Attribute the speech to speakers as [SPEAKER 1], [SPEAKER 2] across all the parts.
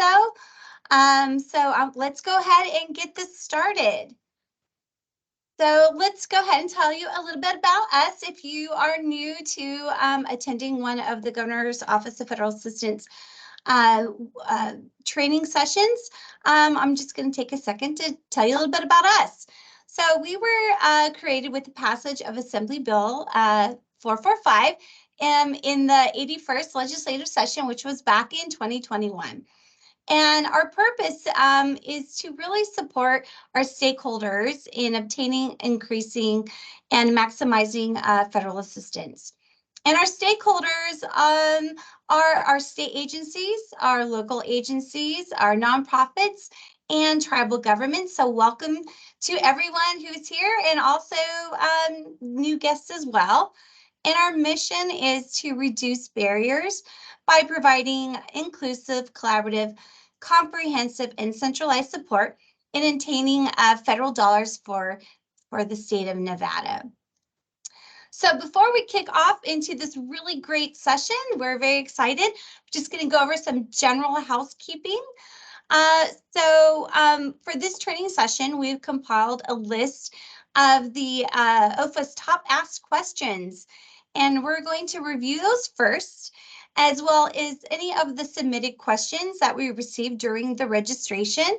[SPEAKER 1] so. Let's go ahead and get this started. So let's go ahead and tell you a little bit about us. If you are new to attending one of the Governor's Office of Federal Assistance training sessions, I'm just going to take a second to tell you a little bit about us. So we were created with the passage of Assembly Bill 445 in the 81st legislative session, which was back in 2021. And our purpose is to really support our stakeholders in obtaining, increasing, and maximizing federal assistance. And our stakeholders are our state agencies, our local agencies, our nonprofits, and tribal governments. So welcome to everyone who's here, and also new guests as well. And our mission is to reduce barriers by providing inclusive, collaborative, comprehensive, and centralized support in obtaining federal dollars for the state of Nevada. So before we kick off into this really great session, we're very excited. We're just going to go over some general housekeeping. For this training session, we've compiled a list of the OFA's top asked questions, and we're going to review those first, as well as any of the submitted questions that we received during the registration.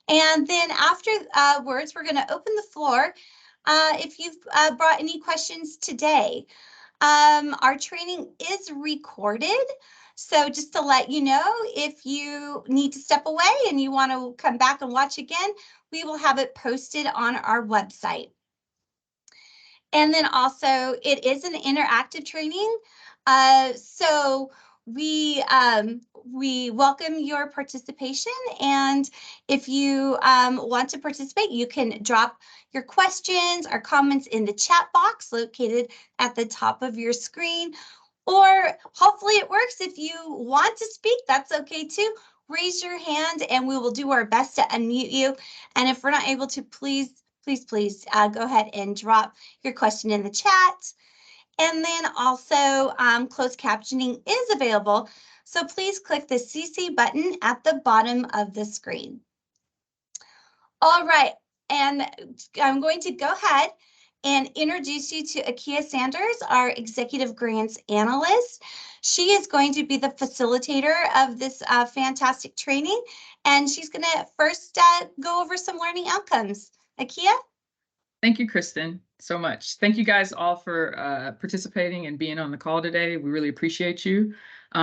[SPEAKER 1] And then afterwards, we're going to open the floor if you've brought any questions today. Our training is recorded, so just to let you know, if you need to step away and you want to come back and watch again, we will have it posted on our website. And then also, it is an interactive training, so we welcome your participation. And if you want to participate, you can drop your questions or comments in the chat box located at the top of your screen. Or hopefully it works. If you want to speak, that's okay too. Raise your hand and we will do our best to unmute you. And if we're not able to, please go ahead and drop your question in the chat. And then also closed captioning is available. So please click the CC button at the bottom of the screen. All right, and I'm going to go ahead and introduce you to Akia Sanders, our Executive Grants Analyst. She is going to be the facilitator of this fantastic training, and she's going to first go over some learning outcomes. Akia?
[SPEAKER 2] Thank you, Kristen, so much. Thank you guys all for participating and being on the call today. We really appreciate you.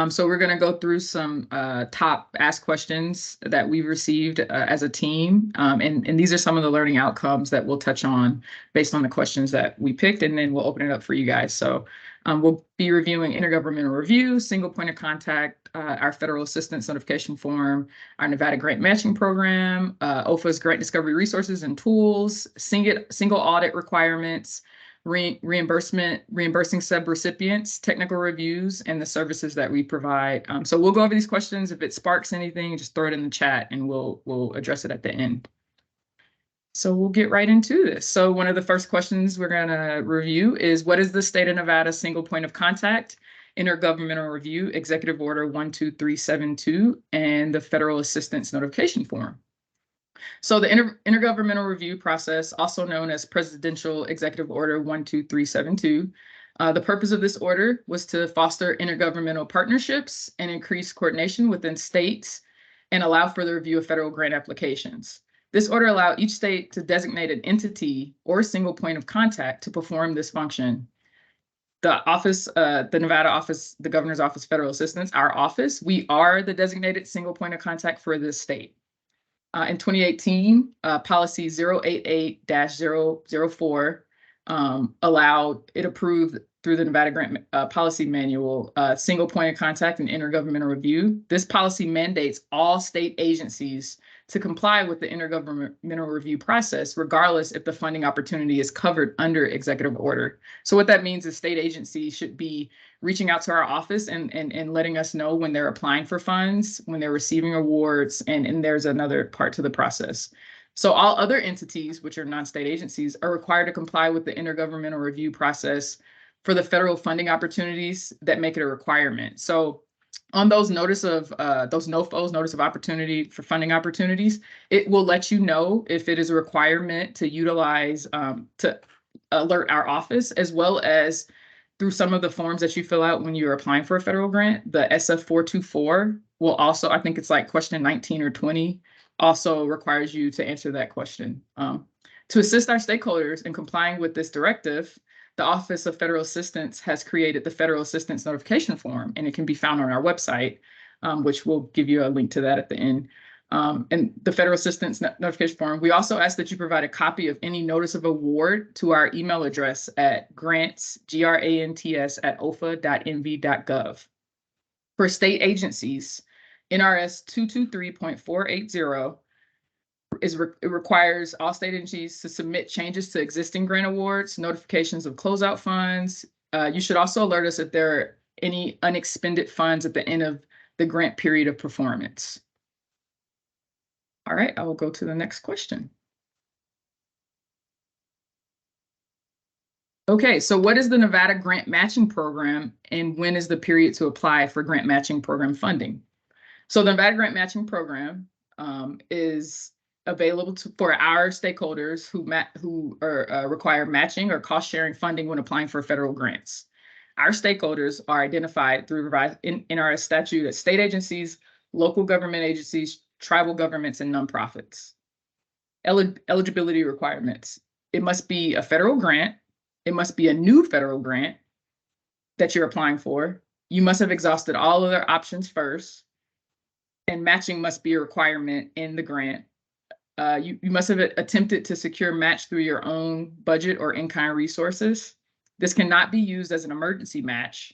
[SPEAKER 2] So we're going to go through some top asked questions that we've received as a team. And these are some of the learning outcomes that we'll touch on based on the questions that we picked, and then we'll open it up for you guys. So we'll be reviewing intergovernmental review, single point of contact, our federal assistance notification form, our Nevada grant matching program, OFA's grant discovery resources and tools, single audit requirements, reimbursing subrecipients, technical reviews, and the services that we provide. So we'll go over these questions. If it sparks anything, just throw it in the chat and we'll address it at the end. So we'll get right into this. So one of the first questions we're going to review is, what is the state of Nevada single point of contact, intergovernmental review, executive order 12372, and the federal assistance notification form? So the intergovernmental review process, also known as Presidential Executive Order 12372, the purpose of this order was to foster intergovernmental partnerships and increase coordination within states and allow for the review of federal grant applications. This order allowed each state to designate an entity or single point of contact to perform this function. The office, the Nevada office, the Governor's Office of Federal Assistance, our office, we are the designated single point of contact for this state. In 2018, policy 088-004 approved through the Nevada Grant Policy Manual, single point of contact and intergovernmental review. This policy mandates all state agencies to comply with the intergovernmental review process, regardless if the funding opportunity is covered under executive order. So what that means is state agencies should be reaching out to our office and letting us know when they're applying for funds, when they're receiving awards, and there's another part to the process. So all other entities, which are non-state agencies, are required to comply with the intergovernmental review process for the federal funding opportunities that make it a requirement. So On those notice of those NOFOs, notice of opportunity for funding opportunities, it will let you know if it is a requirement to utilize to alert our office, as well as through some of the forms that you fill out when you're applying for a federal grant. The SF424 will also, I think it's like question 19 or 20, also requires you to answer that question. To assist our stakeholders in complying with this directive, the Office of Federal Assistance has created the Federal Assistance Notification Form, and it can be found on our website, which we'll give you a link to that at the end. And the Federal Assistance Notification Form, we also ask that you provide a copy of any notice of award to our email address at grants, grants, at ofa.nv.gov. For state agencies, NRS 223.480 it requires all state agencies to submit changes to existing grant awards, notifications of closeout funds. You should also alert us if there are any unexpended funds at the end of the grant period of performance. All right, I will go to the next question. Okay, so what is the Nevada Grant Matching Program, and when is the period to apply for grant matching program funding? So the Nevada Grant Matching Program is available for our stakeholders who require matching or cost sharing funding when applying for federal grants. Our stakeholders are identified through NRS statute as state agencies, local government agencies, tribal governments, and nonprofits. Eligibility requirements. It must be a federal grant. It must be a new federal grant that you're applying for. You must have exhausted all other options first, and matching must be a requirement in the grant. You must have attempted to secure match through your own budget or in-kind resources. This cannot be used as an emergency match.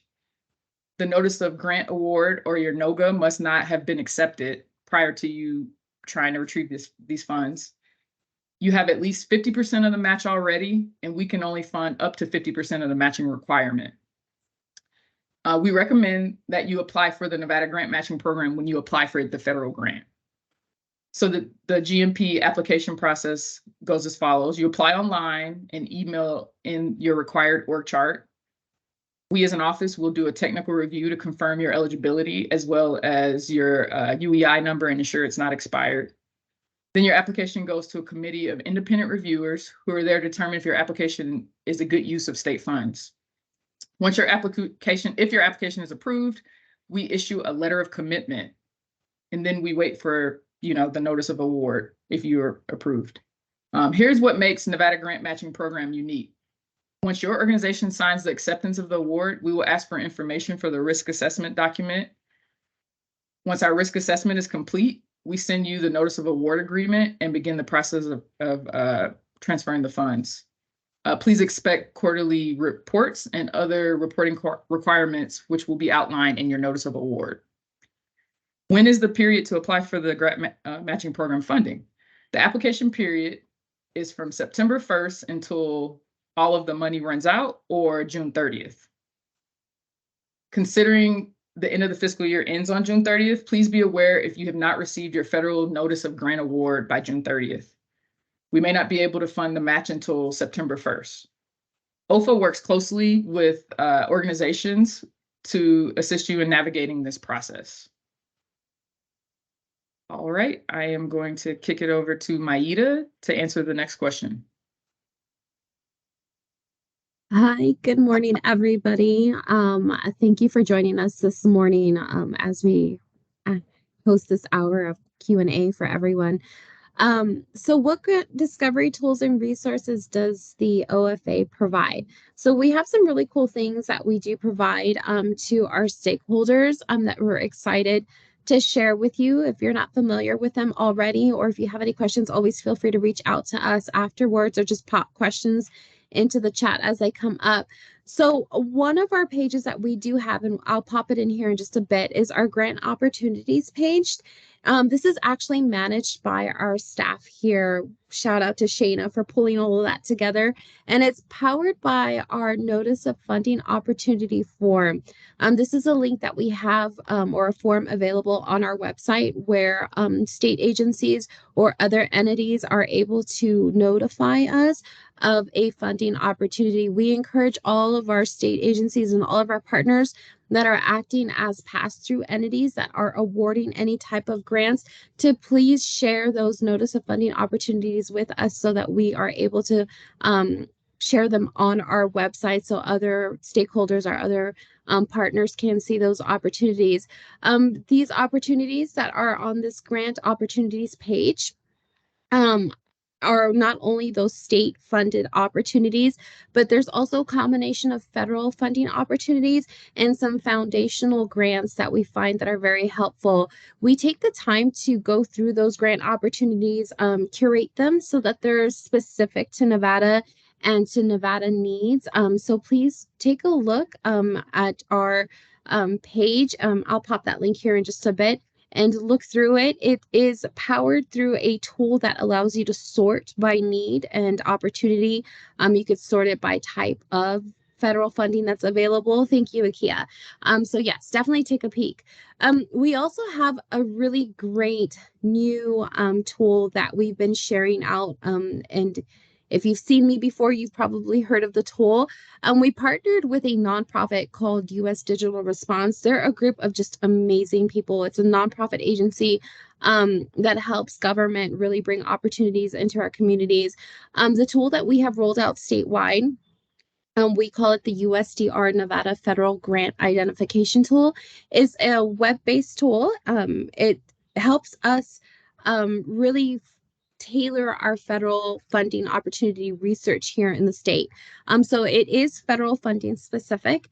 [SPEAKER 2] The notice of grant award or your NOGA must not have been accepted prior to you trying to retrieve these funds. You have at least 50% of the match already, and we can only fund up to 50% of the matching requirement. We recommend that you apply for the Nevada Grant Matching Program when you apply for the federal grant. So the GMP application process goes as follows. You apply online and email in your required org chart. We as an office will do a technical review to confirm your eligibility, as well as your UEI number, and ensure it's not expired. Then your application goes to a committee of independent reviewers who are there to determine if your application is a good use of state funds. Once your application, if your application is approved, we issue a letter of commitment, and then we wait for the notice of award if you're approved. Here's what makes Nevada Grant Matching Program unique. Once your organization signs the acceptance of the award, we will ask for information for the risk assessment document. Once our risk assessment is complete, we send you the notice of award agreement and begin the process of transferring the funds. Please expect quarterly reports and other reporting requirements, which will be outlined in your notice of award. When is the period to apply for the grant matching program funding? The application period is from September 1st until all of the money runs out, or June 30th. Considering the end of the fiscal year ends on June 30th, please be aware if you have not received your federal notice of grant award by June 30th. We may not be able to fund the match until September 1st. OFA works closely with organizations to assist you in navigating this process. All right, I am going to kick it over to Maida to answer the next question.
[SPEAKER 3] Hi, good morning, everybody. Thank you for joining us this morning as we host this hour of Q&A for everyone. So what discovery tools and resources does the OFA provide? So we have some really cool things that we do provide to our stakeholders that we're excited to share with you. If you're not familiar with them already, or if you have any questions, always feel free to reach out to us afterwards, or just pop questions into the chat as they come up. So one of our pages that we do have, and I'll pop it in here in just a bit, is our grant opportunities page. This is actually managed by our staff here. Shout out to Shayna for pulling all of that together. And it's powered by our Notice of Funding Opportunity form. This is a link that we have or a form available on our website where state agencies or other entities are able to notify us of a funding opportunity. We encourage all of our state agencies and all of our partners that are acting as pass-through entities that are awarding any type of grants to please share those notice of funding opportunities with us so that we are able to share them on our website so other stakeholders, our other partners can see those opportunities. These opportunities that are on this grant opportunities page um, are not only those state funded opportunities, but there's also a combination of federal funding opportunities and some foundational grants that we find that are very helpful. We take the time to go through those grant opportunities, curate them so that they're specific to Nevada and to Nevada needs. So please take a look at our page. I'll pop that link here in just a bit and look through it. It is powered through a tool that allows you to sort by need and opportunity. You could sort it by type of federal funding that's available. Thank you, Akia. So yes, definitely take a peek. We also have a really great new tool that we've been sharing out. And if you've seen me before, you've probably heard of the tool. We partnered with a nonprofit called U.S. Digital Response. They're a group of just amazing people. It's a nonprofit agency that helps government really bring opportunities into our communities. The tool that we have rolled out statewide, we call it the USDR Nevada Federal Grant Identification Tool, is a web-based tool. It helps us really tailor our federal funding opportunity research here in the state. So it is federal funding specific.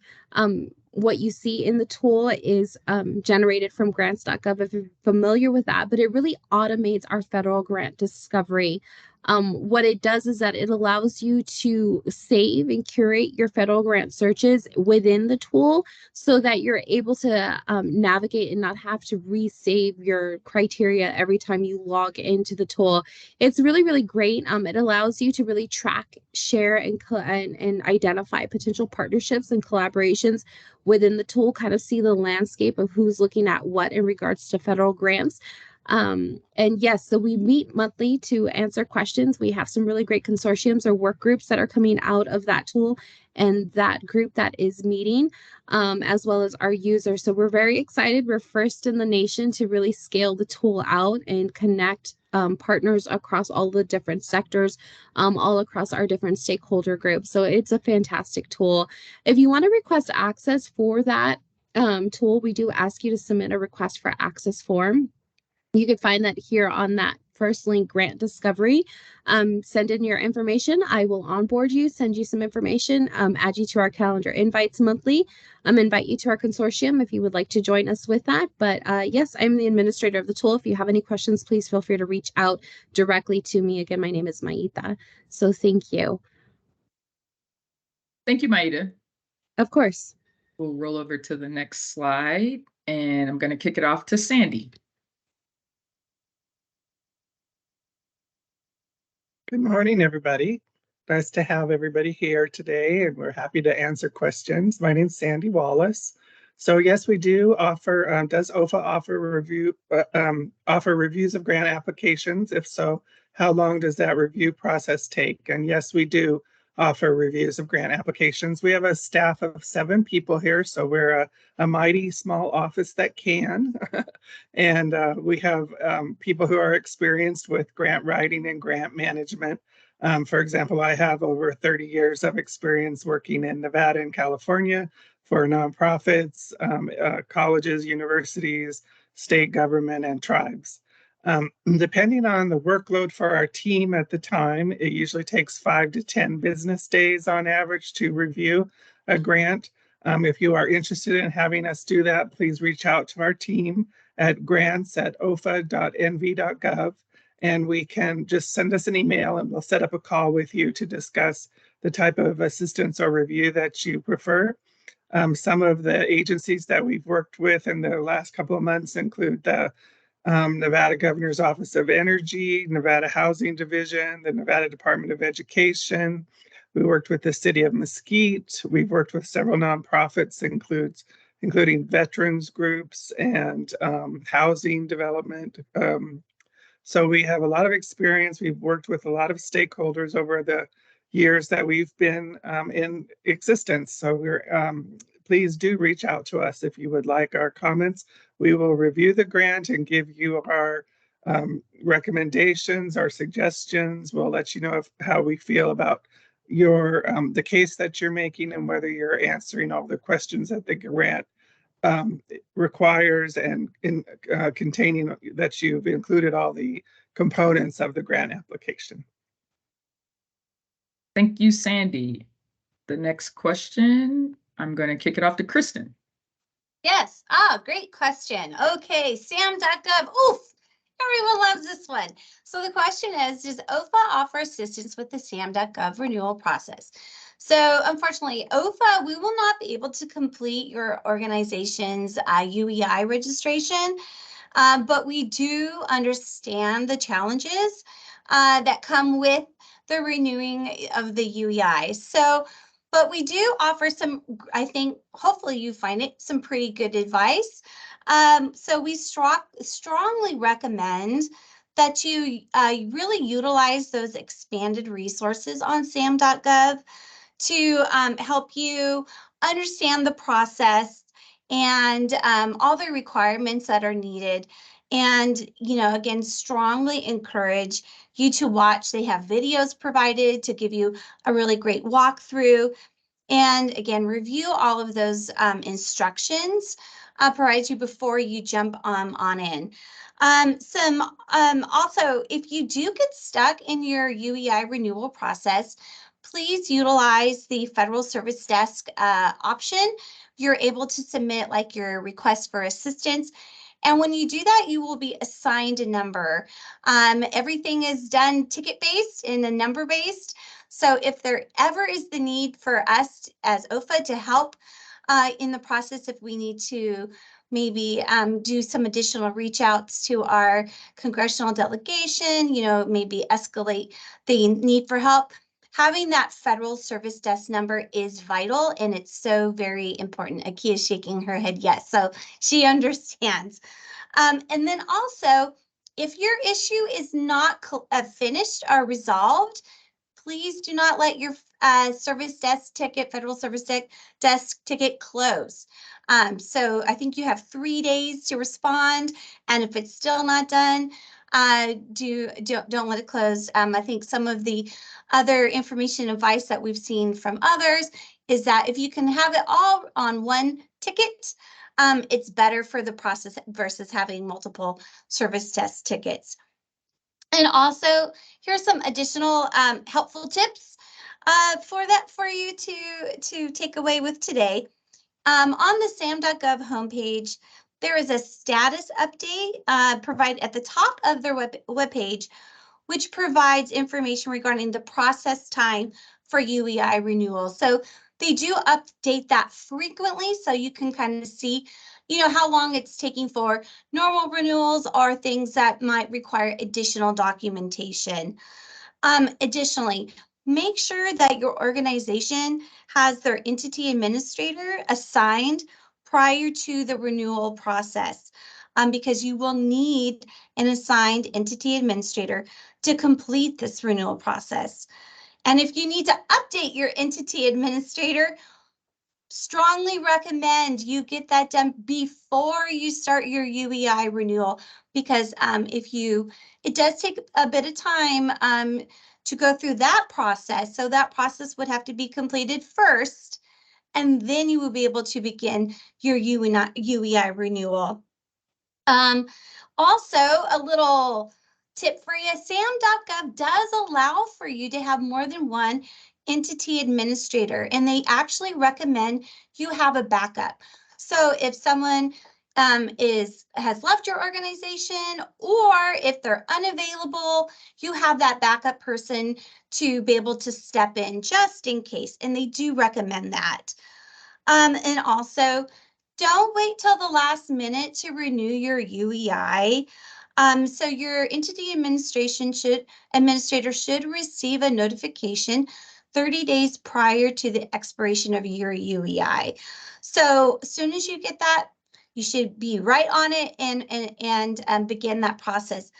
[SPEAKER 3] What you see in the tool is generated from grants.gov if you're familiar with that, but it really automates our federal grant discovery. What it does is that it allows you to save and curate your federal grant searches within the tool so that you're able to navigate and not have to resave your criteria every time you log into the tool. It's really, really great. It allows you to really track, share, and identify potential partnerships and collaborations within the tool, kind of see the landscape of who's looking at what in regards to federal grants. And yes, so we meet monthly to answer questions. We have some really great consortiums or work groups that are coming out of that tool and that group that is meeting, as well as our users. So we're very excited. We're first in the nation to really scale the tool out and connect partners across all the different sectors, all across our different stakeholder groups. So it's a fantastic tool. If you want to request access for that tool, we do ask you to submit a request for access form. You can find that here on that first link, Grant Discovery. Send in your information. I will onboard you, send you some information, add you to our calendar invites monthly, invite you to our consortium if you would like to join us with that. But yes, I'm the administrator of the tool. If you have any questions, please feel free to reach out directly to me. Again, my name is Maita. So thank you.
[SPEAKER 2] Thank you, Maita.
[SPEAKER 3] Of course.
[SPEAKER 2] We'll roll over to the next slide, and I'm going to kick it off to Sandy.
[SPEAKER 4] Good morning, everybody. Nice to have everybody here today, and we're happy to answer questions. My name's Sandy Wallace. So yes, we do offer, does OFA offer reviews of grant applications? If so, how long does that review process take? And yes, we do offer reviews of grant applications. We have a staff of 7 people here, so we're a mighty small office that can. And we have people who are experienced with grant writing and grant management. For example, I have over 30 years of experience working in Nevada and California for nonprofits, colleges, universities, state government, and tribes. Depending on the workload for our team at the time, it usually takes 5 to 10 business days on average to review a grant. If you are interested in having us do that, please reach out to our team at grants@ofa.nv.gov, and we can just send us an email and we'll set up a call with you to discuss the type of assistance or review that you prefer. Some of the agencies that we've worked with in the last couple of months include the Nevada Governor's Office of Energy, Nevada Housing Division, the Nevada Department of Education. We worked with the City of Mesquite. We've worked with several nonprofits, including veterans groups and housing development. So we have a lot of experience. We've worked with a lot of stakeholders over the years that we've been in existence. So please do reach out to us if you would like our comments. We will review the grant and give you our recommendations, our suggestions. We'll let you know how we feel about your the case that you're making and whether you're answering all the questions that the grant requires, and in containing that you've included all the components of the grant application.
[SPEAKER 2] Thank you, Sandy. The next question, I'm going to kick it off to Kristen.
[SPEAKER 1] Yes. Great question. Okay, SAM.gov. Oof, everyone loves this one. So the question is, does OFA offer assistance with the SAM.gov renewal process? So unfortunately, OFA, we will not be able to complete your organization's UEI registration, but we do understand the challenges that come with the renewing of the UEI. So, but we do offer some, I think, hopefully you find it, some pretty good advice. So we strongly recommend that you really utilize those expanded resources on SAM.gov to help you understand the process and all the requirements that are needed. And, you know, again, strongly encourage you to watch. They have videos provided to give you a really great walkthrough. And again, review all of those instructions provided you before you jump on in. Also, if you do get stuck in your UEI renewal process, please utilize the Federal Service Desk option. You're able to submit like your request for assistance. And when you do that, you will be assigned a number. Everything is done ticket-based and a number-based. So if there ever is the need for us as OFA to help in the process, if we need to maybe do some additional reach outs to our congressional delegation, you know, maybe escalate the need for help, having that Federal Service Desk number is vital, and it's so very important. Aki is shaking her head yes, so she understands. And then also, if your issue is not finished or resolved, please do not let your service desk ticket, Federal Service Desk ticket close. So I think you have 3 days to respond, and if it's still not done, don't let it close. I think some of the other information advice that we've seen from others is that if you can have it all on one ticket, it's better for the process versus having multiple service desk tickets. And also, here's some additional helpful tips for you to take away with today. On the SAM.gov homepage, there is a status update provided at the top of their webpage, which provides information regarding the process time for UEI renewal. So they do update that frequently, so you can kind of see, you know, how long it's taking for normal renewals or things that might require additional documentation. Additionally, make sure that your organization has their entity administrator assigned prior to the renewal process, because you will need an assigned entity administrator to complete this renewal process. And if you need to update your entity administrator, strongly recommend you get that done before you start your UEI renewal, because it does take a bit of time to go through that process. So that process would have to be completed first, and then you will be able to begin your UEI renewal. Also, a little tip for you, SAM.gov does allow for you to have more than one entity administrator, and they actually recommend you have a backup. So if someone has left your organization, or if they're unavailable, you have that backup person to be able to step in just in case, and they do recommend that. And also, don't wait till the last minute to renew your UEI. So your entity administrator should receive a notification 30 days prior to the expiration of your UEI. So as soon as you get that, you should be right on it and begin that process.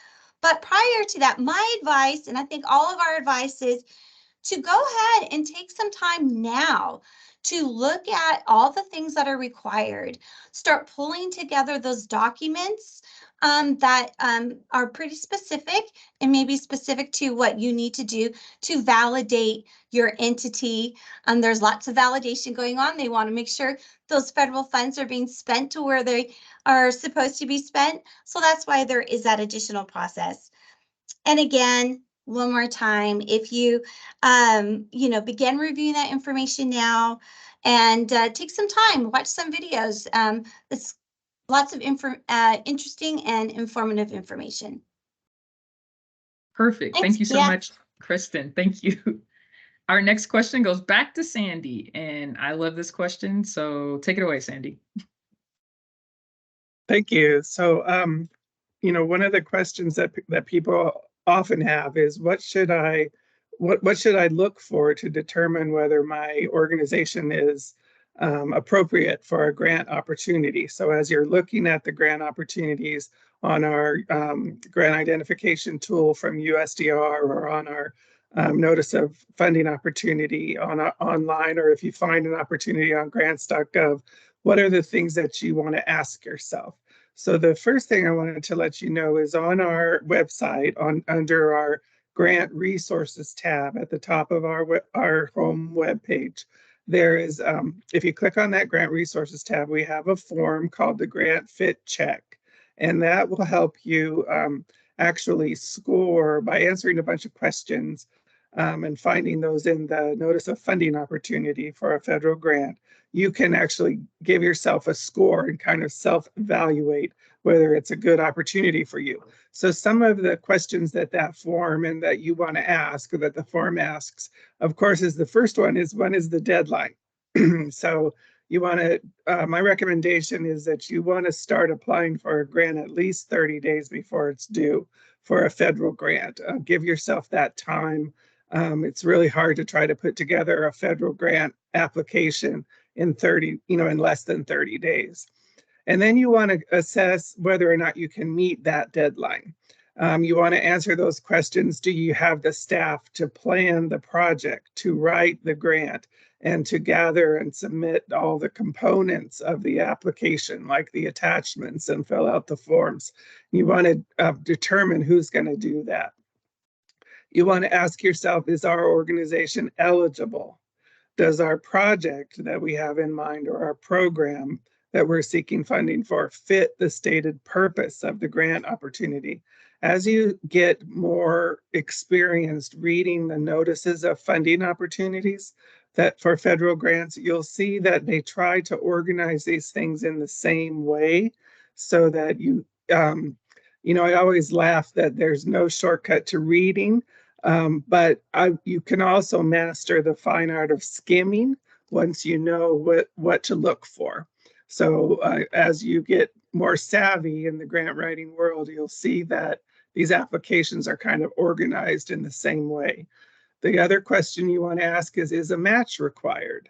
[SPEAKER 1] But prior to that, my advice, and I think all of our advice is, to go ahead and take some time now to look at all the things that are required. Start pulling together those documents that are pretty specific and maybe specific to what you need to do to validate your entity. There's lots of validation going on. They want to make sure those federal funds are being spent to where they are supposed to be spent. So that's why there is that additional process. And again, one more time, if you, begin reviewing that information now and take some time, watch some videos. It's lots of interesting and informative information.
[SPEAKER 2] Perfect.
[SPEAKER 1] Thanks.
[SPEAKER 2] Thank you so
[SPEAKER 1] Yeah.
[SPEAKER 2] much, Kristen. Thank you. Our next question goes back to Sandy, and I love this question. So take it away, Sandy.
[SPEAKER 4] Thank you. So, one of the questions that people often have is what should I look for to determine whether my organization is appropriate for a grant opportunity? So as you're looking at the grant opportunities on our grant identification tool from USDR or on our notice of funding opportunity online, or if you find an opportunity on grants.gov, what are the things that you want to ask yourself? So the first thing I wanted to let you know is on our website, under our grant resources tab at the top of our home web page, there is, if you click on that grant resources tab, we have a form called the Grant Fit Check, and that will help you actually score by answering a bunch of questions and finding those in the notice of funding opportunity for a federal grant. You can actually give yourself a score and kind of self-evaluate whether it's a good opportunity for you. So some of the questions that form and that you want to ask, or that the form asks, of course, is the first one is, when is the deadline? So you want to, my recommendation is that you want to start applying for a grant at least 30 days before it's due for a federal grant. Give yourself that time. It's really hard to try to put together a federal grant application in less than 30 days. And then you want to assess whether or not you can meet that deadline. You want to answer those questions. Do you have the staff to plan the project, to write the grant, and to gather and submit all the components of the application, like the attachments, and fill out the forms? You want to determine who's going to do that. You want to ask yourself, is our organization eligible? Does our project that we have in mind, or our program that we're seeking funding for, fit the stated purpose of the grant opportunity? As you get more experienced reading the notices of funding opportunities that for federal grants, you'll see that they try to organize these things in the same way, so that I always laugh that there's no shortcut to reading. But you can also master the fine art of skimming once you know what to look for. So as you get more savvy in the grant writing world, you'll see that these applications are kind of organized in the same way. The other question you want to ask is a match required?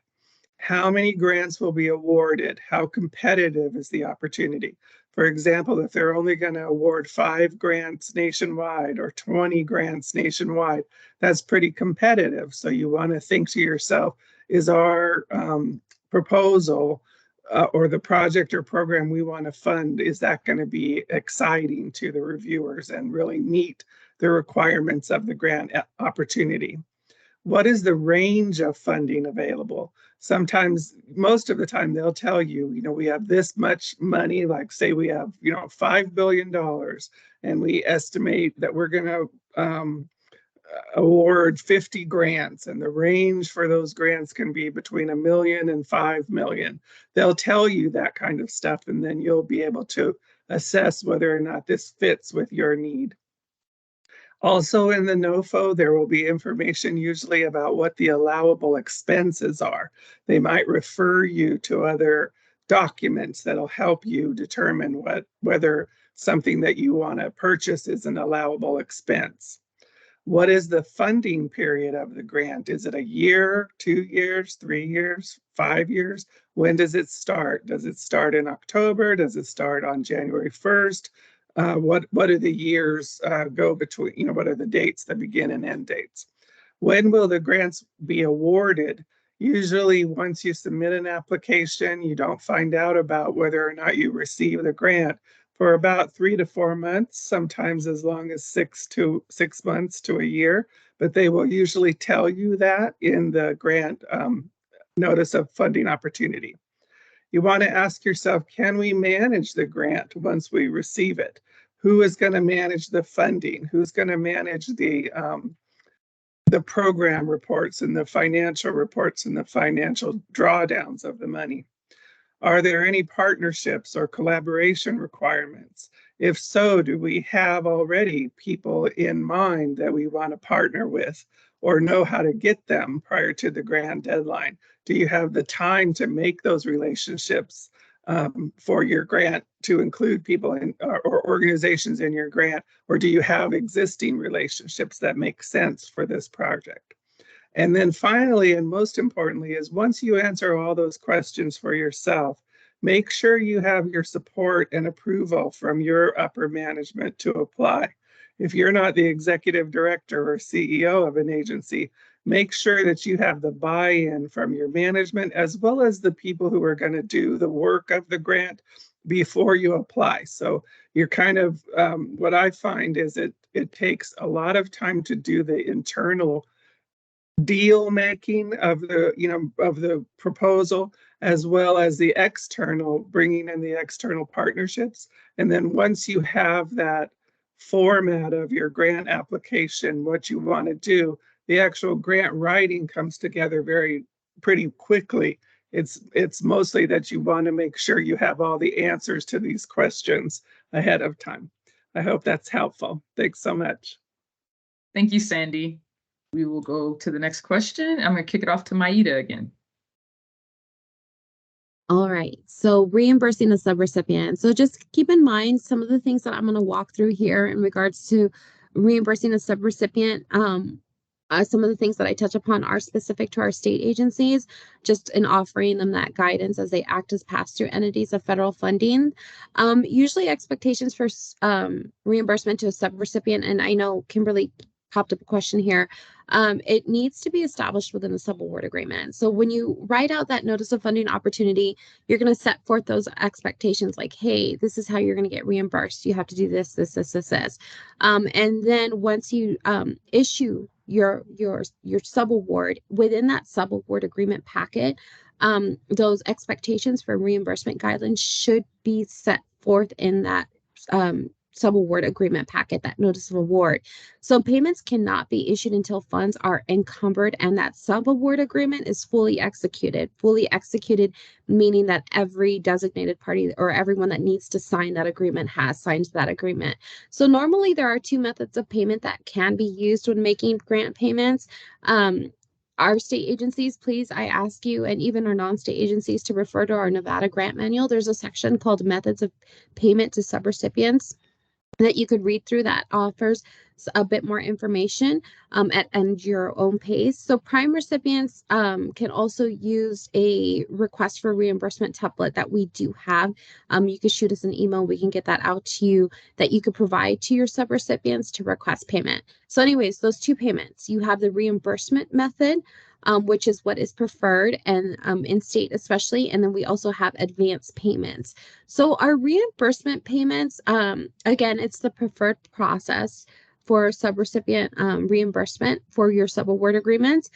[SPEAKER 4] How many grants will be awarded? How competitive is the opportunity? For example, if they're only going to award 5 grants nationwide or 20 grants nationwide, that's pretty competitive. So you want to think to yourself, is our proposal or the project or program we want to fund, is that going to be exciting to the reviewers and really meet the requirements of the grant opportunity? What is the range of funding available? Sometimes, most of the time, they'll tell you, we have this much money, like say we have, $5 billion, and we estimate that we're going to award 50 grants, and the range for those grants can be between $1 million and $5 million. They'll tell you that kind of stuff, and then you'll be able to assess whether or not this fits with your need. Also in the NOFO, there will be information usually about what the allowable expenses are. They might refer you to other documents that'll help you determine whether something that you want to purchase is an allowable expense. What is the funding period of the grant? Is it a year, 2 years, 3 years, 5 years? When does it start? Does it start in October? Does it start on January 1st? What are the years go between, what are the dates, the begin and end dates? When will the grants be awarded? Usually once you submit an application, you don't find out about whether or not you receive the grant for about 3 to 4 months, sometimes as long as 6 months to a year, but they will usually tell you that in the grant notice of funding opportunity. You want to ask yourself, can we manage the grant once we receive it? Who is going to manage the funding? Who's going to manage the program reports and the financial reports and the financial drawdowns of the money? Are there any partnerships or collaboration requirements? If so, do we have already people in mind that we want to partner with or know how to get them prior to the grant deadline? Do you have the time to make those relationships for your grant to include people in, or organizations in your grant? Or do you have existing relationships that make sense for this project? And then finally, and most importantly, is once you answer all those questions for yourself, make sure you have your support and approval from your upper management to apply. If you're not the executive director or CEO of an agency, make sure that you have the buy-in from your management as well as the people who are going to do the work of the grant before you apply. So you're kind of, what I find is it takes a lot of time to do the internal deal making of the proposal, as well as the external, bringing in the external partnerships. And then once you have that format of your grant application, what you want to do, the actual grant writing comes together pretty quickly. It's mostly that you want to make sure you have all the answers to these questions ahead of time. I hope that's helpful. Thanks so much.
[SPEAKER 2] Thank you, Sandy. We will go to the next question. I'm going to kick it off to Maida again.
[SPEAKER 3] All right, so reimbursing the subrecipient. So just keep in mind some of the things that I'm going to walk through here in regards to reimbursing the subrecipient. Some of the things that I touch upon are specific to our state agencies, just in offering them that guidance as they act as pass-through entities of federal funding. Usually expectations for reimbursement to a subrecipient, and I know Kimberly popped up a question here. It needs to be established within the subaward agreement. So when you write out that notice of funding opportunity, you're going to set forth those expectations like, hey, this is how you're going to get reimbursed. You have to do this, this, this, this, this. And then once you issue your subaward, within that subaward agreement packet, those expectations for reimbursement guidelines should be set forth in that subaward agreement packet, that notice of award. So payments cannot be issued until funds are encumbered and that subaward agreement is fully executed. Fully executed meaning that every designated party or everyone that needs to sign that agreement has signed that agreement. So normally there are two methods of payment that can be used when making grant payments. Our state agencies, please, I ask you, and even our non-state agencies, to refer to our Nevada grant manual. There's a section called Methods of Payment to Subrecipients that you could read through that offers a bit more information at your own pace. So prime recipients can also use a request for reimbursement template that we do have. You could shoot us an email. We can get that out to you that you could provide to your subrecipients to request payment. So anyways, those two payments, you have the reimbursement method, which is what is preferred and in state especially. And then we also have advance payments. So our reimbursement payments, again, it's the preferred process for subrecipient reimbursement for your subaward agreements.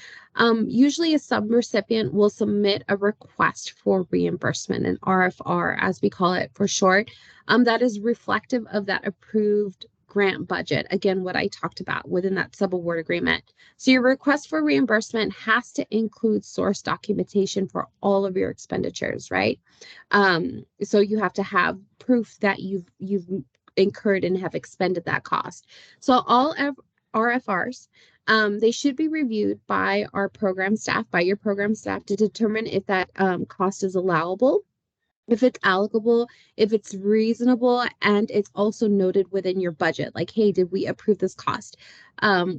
[SPEAKER 3] Usually a subrecipient will submit a request for reimbursement, an RFR as we call it for short, that is reflective of that approved grant budget. Again, what I talked about within that subaward agreement. So your request for reimbursement has to include source documentation for all of your expenditures, right? So you have to have proof that you've incurred and have expended that cost. So all RFRs, they should be reviewed by our program staff, by your program staff, to determine if that cost is allowable, if it's allocable, if it's reasonable, and it's also noted within your budget. Like, hey, did we approve this cost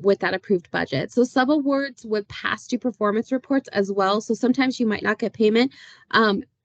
[SPEAKER 3] with that approved budget? So subawards would pass due performance reports as well. So sometimes you might not get payment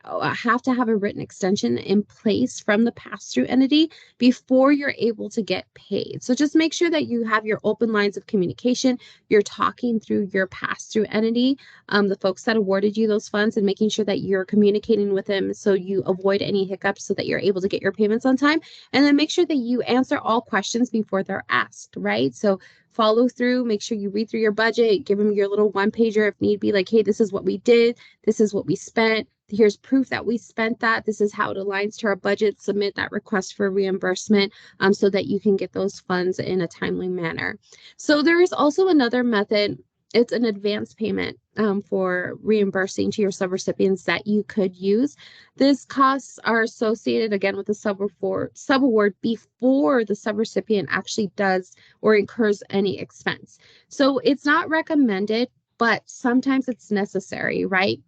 [SPEAKER 3] have to have a written extension in place from the pass-through entity before you're able to get paid. So just make sure that you have your open lines of communication. You're talking through your pass-through entity, the folks that awarded you those funds, and making sure that you're communicating with them so you avoid any hiccups so that you're able to get your payments on time. And then make sure that you answer all questions before they're asked, right? So follow through, make sure you read through your budget, give them your little one pager if need be, like, hey, this is what we did, this is what we spent, here's proof that we spent that, this is how it aligns to our budget, submit that request for reimbursement so that you can get those funds in a timely manner. So there is also another method. It's an advance payment for reimbursing to your subrecipients that you could use. These costs are associated again with the subaward before the subrecipient actually does or incurs any expense. So it's not recommended, but sometimes it's necessary, right?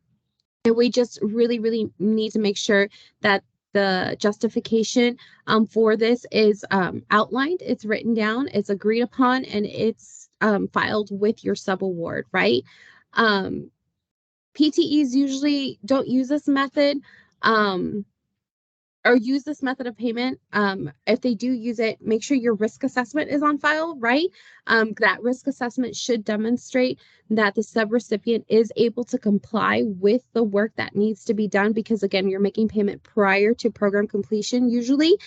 [SPEAKER 3] And we just really, really need to make sure that the justification for this is outlined, it's written down, it's agreed upon, and it's filed with your subaward, right? PTEs usually don't use this method. Or use this method of payment. If they do use it, make sure your risk assessment is on file, right? That risk assessment should demonstrate that the subrecipient is able to comply with the work that needs to be done, because again, you're making payment prior to program completion usually,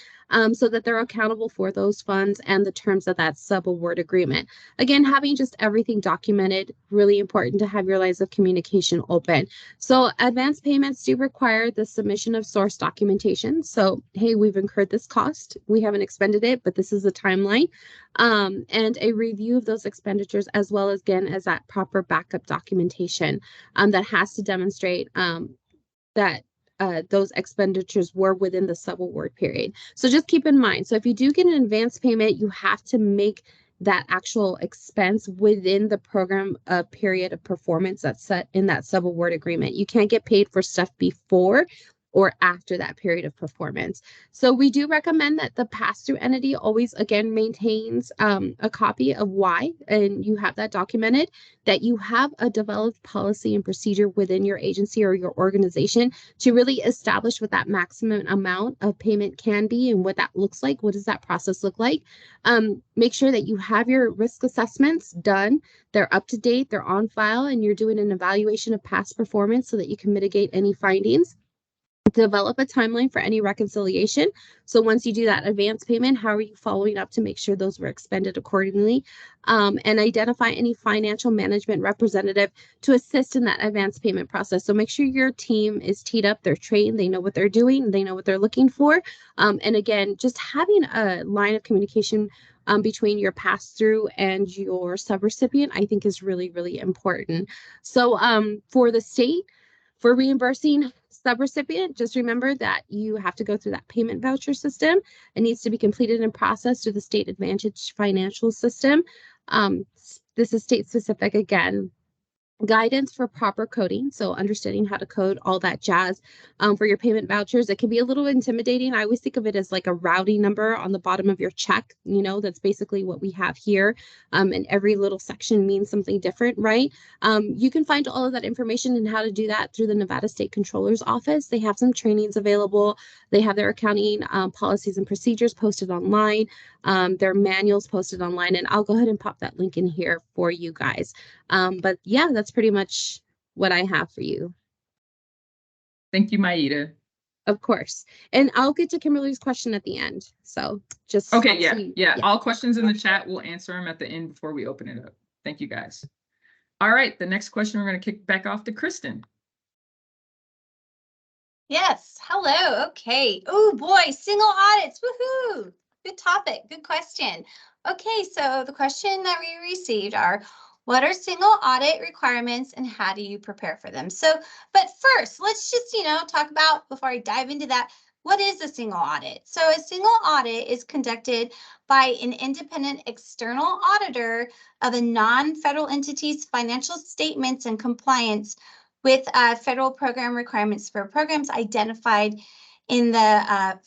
[SPEAKER 3] so that they're accountable for those funds and the terms of that subaward agreement. Again, having just everything documented, really important to have your lines of communication open. So advance payments do require the submission of source documentation. So, hey, we've incurred this cost, we haven't expended it, but this is the timeline, and a review of those expenditures, as well as, again, as that proper backup documentation that has to demonstrate that those expenditures were within the subaward period. So just keep in mind, so if you do get an advance payment, you have to make that actual expense within the program period of performance that's set in that subaward agreement. You can't get paid for stuff before or after that period of performance. So we do recommend that the pass-through entity always, again, maintains a copy of why, and you have that documented, that you have a developed policy and procedure within your agency or your organization to really establish what that maximum amount of payment can be and what that looks like. What does that process look like? Make sure that you have your risk assessments done. They're up to date, they're on file, and you're doing an evaluation of past performance so that you can mitigate any findings. Develop a timeline for any reconciliation. So once you do that advance payment, how are you following up to make sure those were expended accordingly? And identify any financial management representative to assist in that advance payment process. So make sure your team is teed up, they're trained, they know what they're doing, they know what they're looking for. And again, just having a line of communication between your pass-through and your subrecipient, I think, is really, really important. So for the state, for reimbursing subrecipient, just remember that you have to go through that payment voucher system. It needs to be completed and processed through the State Advantage financial system. This is state specific again. Guidance for proper coding, so understanding how to code all that jazz for your payment vouchers. It can be a little intimidating. I always think of it as like a routing number on the bottom of your check. You know, that's basically what we have here, and every little section means something different, right? You can find all of that information and how to do that through the Nevada State Controller's Office. They have some trainings available. They have their accounting policies and procedures posted online, their manuals posted online, and I'll go ahead and pop that link in here for you guys. But yeah, that's pretty much what I have for you.
[SPEAKER 2] Thank you, Maida.
[SPEAKER 3] Of course. And I'll get to Kimberly's question at the end. So just
[SPEAKER 2] okay, yeah. All questions in the chat, we'll answer them at the end before we open it up. Thank you, guys. All right, the next question we're going to kick back off to Kristen.
[SPEAKER 1] Yes, hello. Okay. Oh boy, single audits. Woohoo! Good topic. Good question. Okay, so the question that we received are, what are single audit requirements and how do you prepare for them? So, but first, let's just, talk about, before I dive into that, what is a single audit? So a single audit is conducted by an independent external auditor of a non-federal entity's financial statements and compliance with federal program requirements for programs identified in the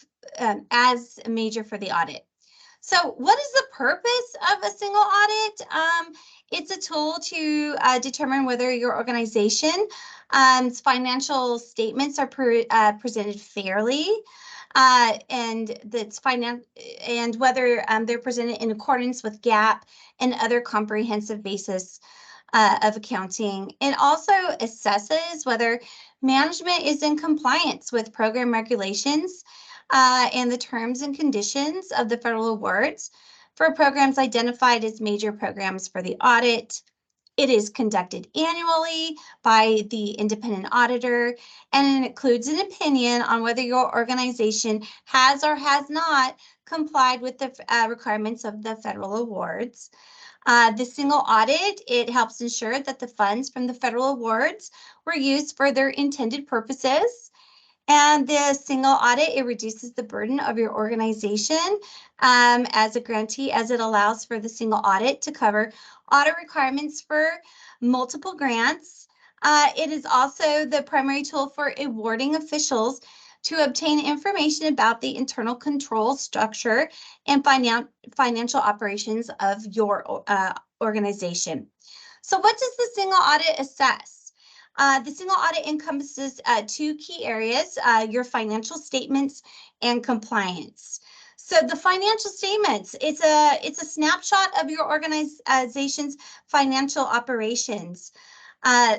[SPEAKER 1] as major for the audit. So what is the purpose of a single audit? It's a tool to determine whether your organization's financial statements are presented fairly, and whether they're presented in accordance with GAAP and other comprehensive basis of accounting. It also assesses whether management is in compliance with program regulations and the terms and conditions of the federal awards for programs identified as major programs for the audit. It is conducted annually by the independent auditor, and it includes an opinion on whether your organization has or has not complied with the requirements of the federal awards. The single audit, it helps ensure that the funds from the federal awards were used for their intended purposes. And the single audit, it reduces the burden of your organization as a grantee, as it allows for the single audit to cover audit requirements for multiple grants. It is also the primary tool for awarding officials to obtain information about the internal control structure and financial operations of your organization. So what does the single audit assess? The single audit encompasses two key areas, your financial statements and compliance. So the financial statements, it's a snapshot of your organization's financial operations.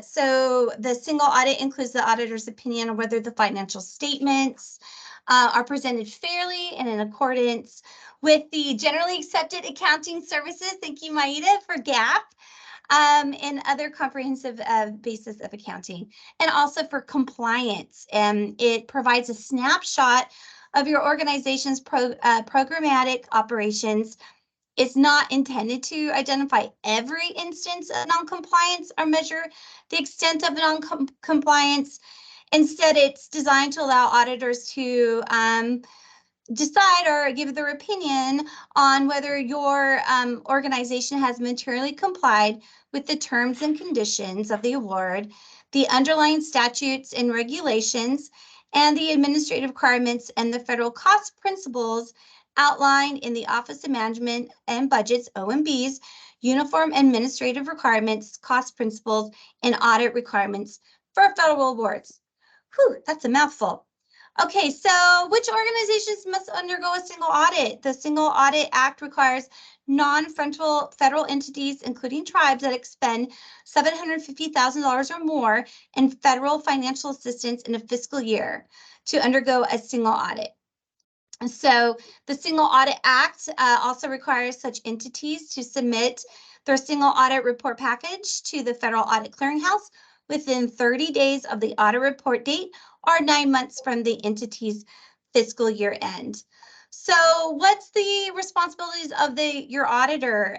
[SPEAKER 1] So the single audit includes the auditor's opinion on whether the financial statements are presented fairly and in accordance with the generally accepted accounting services. Thank you, Maida, for GAAP. And other comprehensive basis of accounting, and also for compliance. It provides a snapshot of your organization's programmatic operations. It's not intended to identify every instance of non-compliance or measure the extent of non-compliance. Instead, it's designed to allow auditors to decide or give their opinion on whether your organization has materially complied with the terms and conditions of the award, the underlying statutes and regulations, and the administrative requirements and the federal cost principles outlined in the Office of Management and Budget's, OMB's, Uniform Administrative Requirements, Cost Principles, and Audit Requirements for federal awards. Whew, that's a mouthful. Okay, so which organizations must undergo a single audit? The Single Audit Act requires non-federal entities, including tribes, that expend $750,000 or more in federal financial assistance in a fiscal year to undergo a single audit. So the Single Audit Act also requires such entities to submit their single audit report package to the Federal Audit Clearinghouse within 30 days of the audit report date or 9 months from the entity's fiscal year end. So what's the responsibilities of your auditor?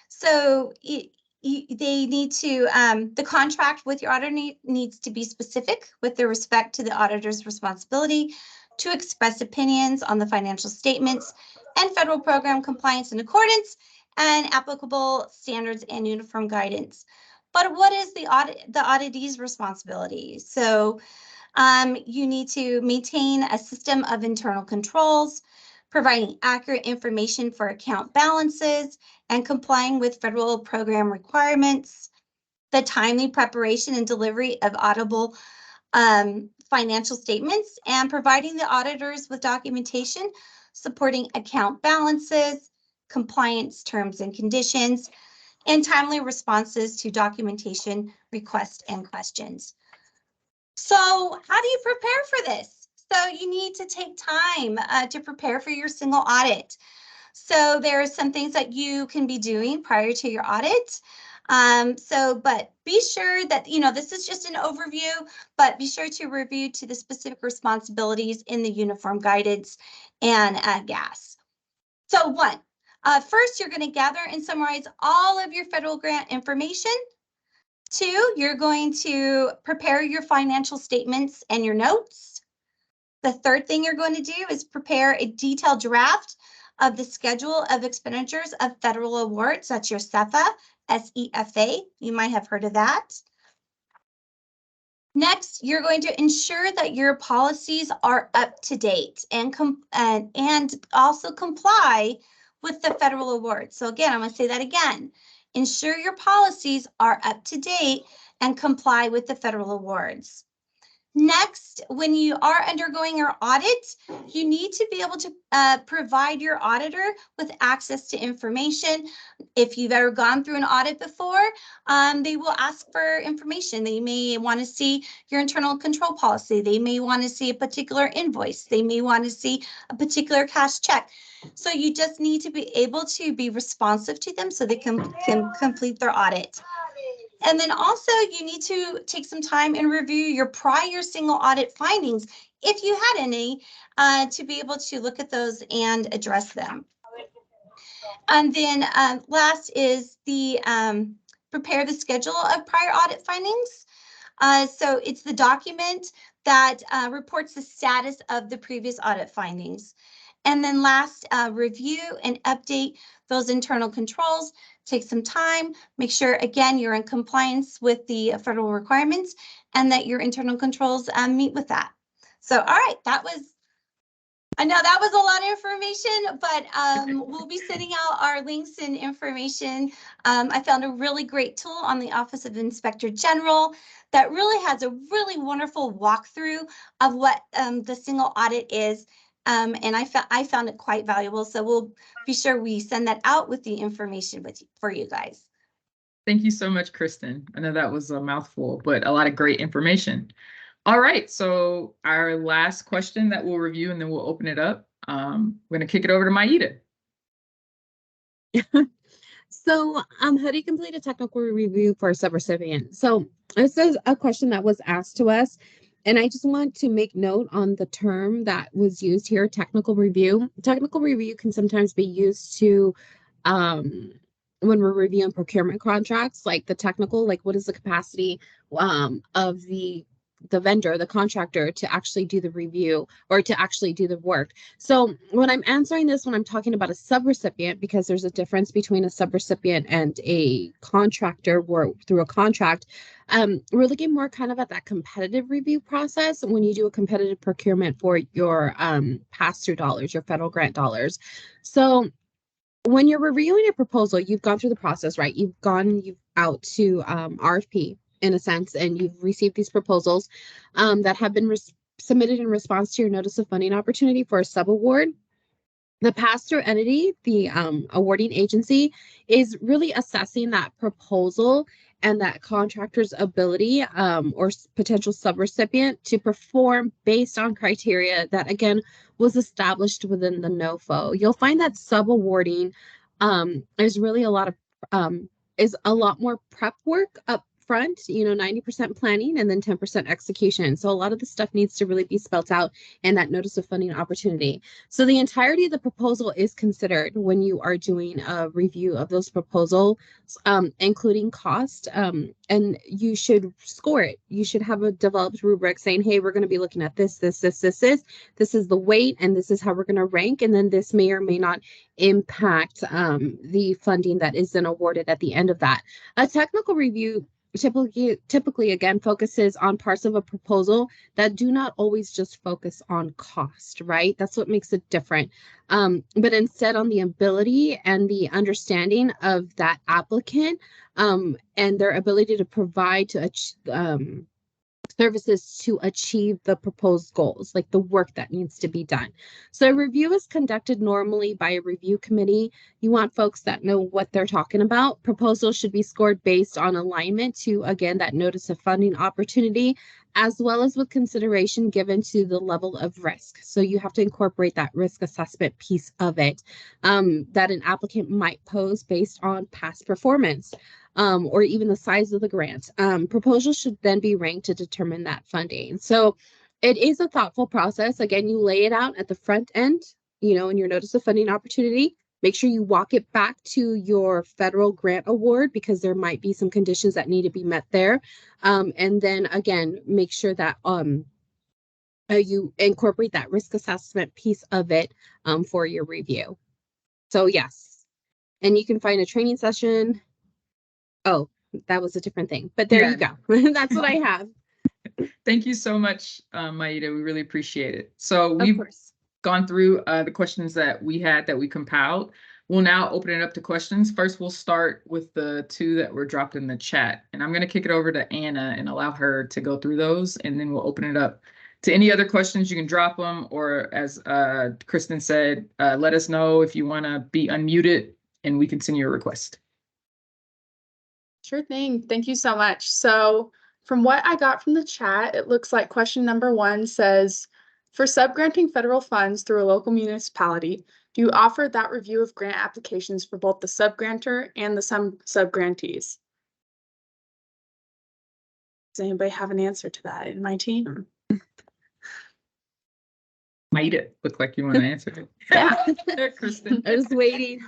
[SPEAKER 1] So they need to, the contract with your auditor needs to be specific with respect to the auditor's responsibility to express opinions on the financial statements and federal program compliance in accordance and applicable standards and uniform guidance. But what is the auditee's responsibility? So you need to maintain a system of internal controls, providing accurate information for account balances, and complying with federal program requirements, the timely preparation and delivery of auditable financial statements, and providing the auditors with documentation supporting account balances, compliance terms and conditions, and timely responses to documentation requests and questions. So how do you prepare for this? So you need to take time to prepare for your single audit. So there are some things that you can be doing prior to your audit. But be sure that, this is just an overview, but be sure to review to the specific responsibilities in the uniform guidance and GAS. So first, you're going to gather and summarize all of your federal grant information. 2, you're going to prepare your financial statements and your notes. The third thing you're going to do is prepare a detailed draft of the schedule of expenditures of federal awards. That's your SEFA, SEFA. You might have heard of that. Next, you're going to ensure that your policies are up to date and also comply with the federal award. So again, I'm going to say that again. Ensure your policies are up to date and comply with the federal awards. Next, when you are undergoing your audit, you need to be able to provide your auditor with access to information. If you've ever gone through an audit before, they will ask for information. They may want to see your internal control policy. They may want to see a particular invoice. They may want to see a particular cash check. So you just need to be able to be responsive to them so they can complete their audit. And then also you need to take some time and review your prior single audit findings, if you had any, to be able to look at those and address them. And then last is the prepare the schedule of prior audit findings. So it's the document that reports the status of the previous audit findings. And then last, review and update those internal controls. Take some time, make sure, again, you're in compliance with the federal requirements and that your internal controls meet with that. So, all right, I know that was a lot of information, but we'll be sending out our links and information. I found a really great tool on the Office of Inspector General that really has a really wonderful walkthrough of what the single audit is. And I found it quite valuable. So we'll be sure we send that out with the information for you guys.
[SPEAKER 2] Thank you so much, Kristen. I know that was a mouthful, but a lot of great information. All right, so our last question that we'll review and then we'll open it up. We're going to kick it over to Maida.
[SPEAKER 3] So, how do you complete a technical review for a subrecipient? So this is a question that was asked to us, and I just want to make note on the term that was used here, technical review. Technical review can sometimes be used to, when we're reviewing procurement contracts, like the technical, like what is the capacity of the vendor, the contractor, to actually do the review or to actually do the work. So when I'm answering this, when I'm talking about a subrecipient, because there's a difference between a subrecipient and a contractor or through a contract, we're looking more kind of at that competitive review process when you do a competitive procurement for your pass-through dollars, your federal grant dollars. So when you're reviewing a proposal, you've gone through the process, right? You've out to RFP in a sense, and you've received these proposals that have been submitted in response to your notice of funding opportunity for a subaward. The pass-through entity, the awarding agency, is really assessing that proposal and that contractor's ability or potential subrecipient to perform based on criteria that, again, was established within the NOFO. You'll find that subawarding is really a lot more prep work up front, 90% planning and then 10% execution. So a lot of the stuff needs to really be spelt out in that notice of funding opportunity. So the entirety of the proposal is considered when you are doing a review of those proposals, including cost, and you should score it. You should have a developed rubric saying, hey, we're going to be looking at this is the weight, and this is how we're going to rank, and then this may or may not impact the funding that is then awarded at the end of that. A technical review typically again focuses on parts of a proposal that do not always just focus on cost, right? That's what makes it different. But instead on the ability and the understanding of that applicant and their ability to provide services to achieve the proposed goals, like the work that needs to be done. So a review is conducted normally by a review committee. You want folks that know what they're talking about. Proposals should be scored based on alignment to, again, that notice of funding opportunity, as well as with consideration given to the level of risk. So you have to incorporate that risk assessment piece of it that an applicant might pose based on past performance. Or even the size of the grant. Proposals should then be ranked to determine that funding. So it is a thoughtful process. Again, you lay it out at the front end, in your notice of funding opportunity. Make sure you walk it back to your federal grant award because there might be some conditions that need to be met there. And then again, make sure that you incorporate that risk assessment piece of it for your review. So yes, and you can find a training session. Oh, that was a different thing, but there you go. That's what I have.
[SPEAKER 2] Thank you so much, Maida. We really appreciate it. So
[SPEAKER 3] Of
[SPEAKER 2] we've
[SPEAKER 3] course.
[SPEAKER 2] gone through the questions that we had that we compiled. We'll now open it up to questions. First, we'll start with the two that were dropped in the chat. And I'm going to kick it over to Anna and allow her to go through those. And then we'll open it up to any other questions. You can drop them, or as Kristen said, let us know if you want to be unmuted and we can send you a request.
[SPEAKER 5] Sure thing. Thank you so much. So from what I got from the chat, it looks like question number 1 says, for subgranting federal funds through a local municipality, do you offer that review of grant applications for both the subgrantor and the subgrantees? Does anybody have an answer to that in my team?
[SPEAKER 2] Maida, look like you want to answer.
[SPEAKER 3] Yeah.
[SPEAKER 2] Kristen.
[SPEAKER 3] I was waiting.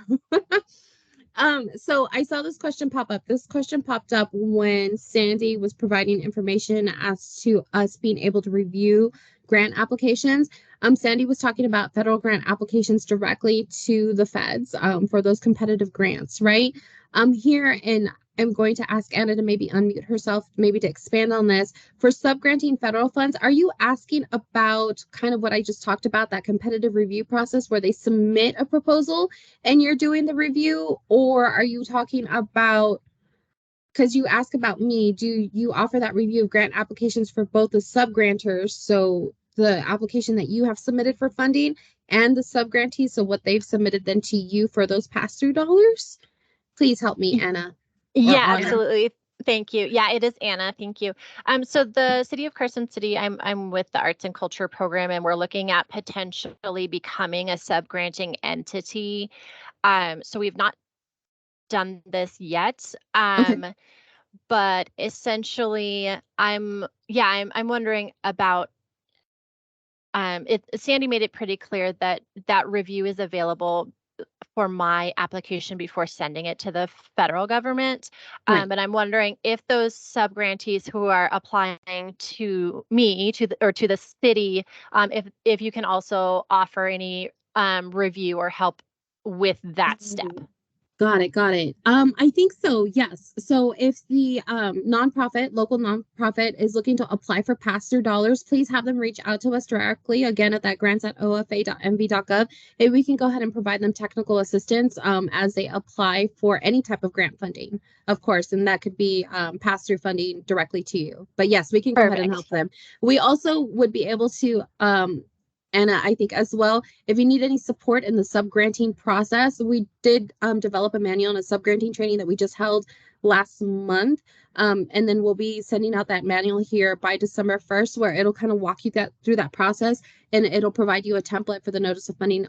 [SPEAKER 3] So I saw this question pop up. This question popped up when Sandy was providing information as to us being able to review grant applications. Sandy was talking about federal grant applications directly to the feds for those competitive grants, right? Here, and I'm going to ask Anna to maybe unmute herself, maybe to expand on this. For subgranting federal funds, are you asking about kind of what I just talked about, that competitive review process where they submit a proposal and you're doing the review? Or are you talking about, because you ask about me, do you offer that review of grant applications for both the subgrantors, so the application that you have submitted for funding, and the subgrantees, so what they've submitted then to you for those pass-through dollars? Please help me, Anna.
[SPEAKER 6] Yeah,
[SPEAKER 2] Anna.
[SPEAKER 6] absolutely. Thank you. Yeah, it is Anna. Thank you. So the City of Carson City, I'm with the Arts and Culture Program, and we're looking at potentially becoming a subgranting entity. So we've not done this yet. But essentially, I'm wondering about. Sandy made it pretty clear that that review is available for my application before sending it to the federal government.
[SPEAKER 3] Right.
[SPEAKER 6] But I'm wondering if those subgrantees who are applying to me, to the city, if you can also offer any review or help with that step.
[SPEAKER 3] Got it. I think so, yes. So if the local nonprofit is looking to apply for pass-through dollars, please have them reach out to us directly, again, at that grants@ofa.mv.gov, and we can go ahead and provide them technical assistance as they apply for any type of grant funding, of course, and that could be pass-through funding directly to you. But yes, we can go ahead and help them. We also would be able to Anna, I think as well, if you need any support in the subgranting process, we did develop a manual and a subgranting training that we just held last month. And then we'll be sending out that manual here by December 1st, where it'll kind of walk you through that process, and it'll provide you a template for the notice of funding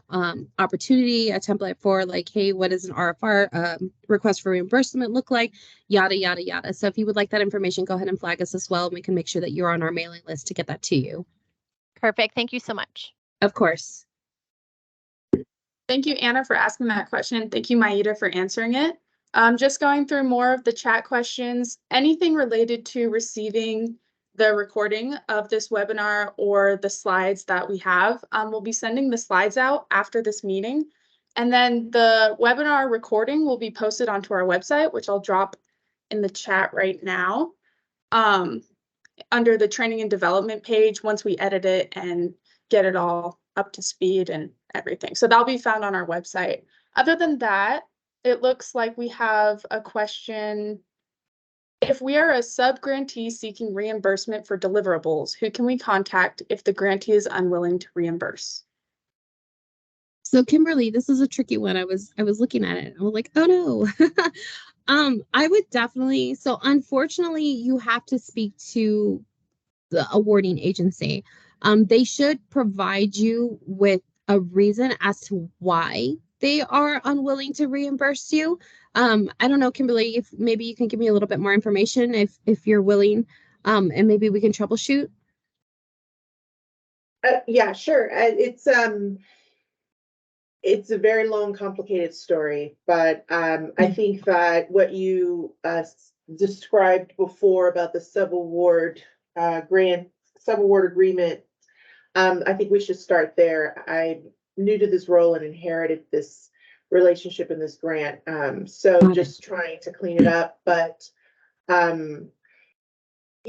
[SPEAKER 3] opportunity, a template for like, hey, what does an RFR request for reimbursement look like, yada, yada, yada. So if you would like that information, go ahead and flag us as well, and we can make sure that you're on our mailing list to get that to you.
[SPEAKER 6] Perfect. Thank you so much.
[SPEAKER 3] Of course.
[SPEAKER 5] Thank you, Anna, for asking that question. Thank you, Maida, for answering it. Just going through more of the chat questions, anything related to receiving the recording of this webinar or the slides that we have, we'll be sending the slides out after this meeting. And then the webinar recording will be posted onto our website, which I'll drop in the chat right now, under the training and development page once we edit it and get it all up to speed and everything. So that'll be found on our website. Other than that, it looks like we have a question. If we are a sub-grantee seeking reimbursement for deliverables, who can we contact if the grantee is unwilling to reimburse?
[SPEAKER 3] So Kimberly, this is a tricky one. I was looking at it. I was like, oh no. I would definitely, so unfortunately you have to speak to the awarding agency. They should provide you with a reason as to why they are unwilling to reimburse you. I don't know, Kimberly, if maybe you can give me a little bit more information if you're willing, and maybe we can troubleshoot.
[SPEAKER 7] Yeah, sure. It's a very long, complicated story, but I think that what you described before about the subaward agreement, I think we should start there. I'm new to this role and inherited this relationship in this grant, so just trying to clean it up. But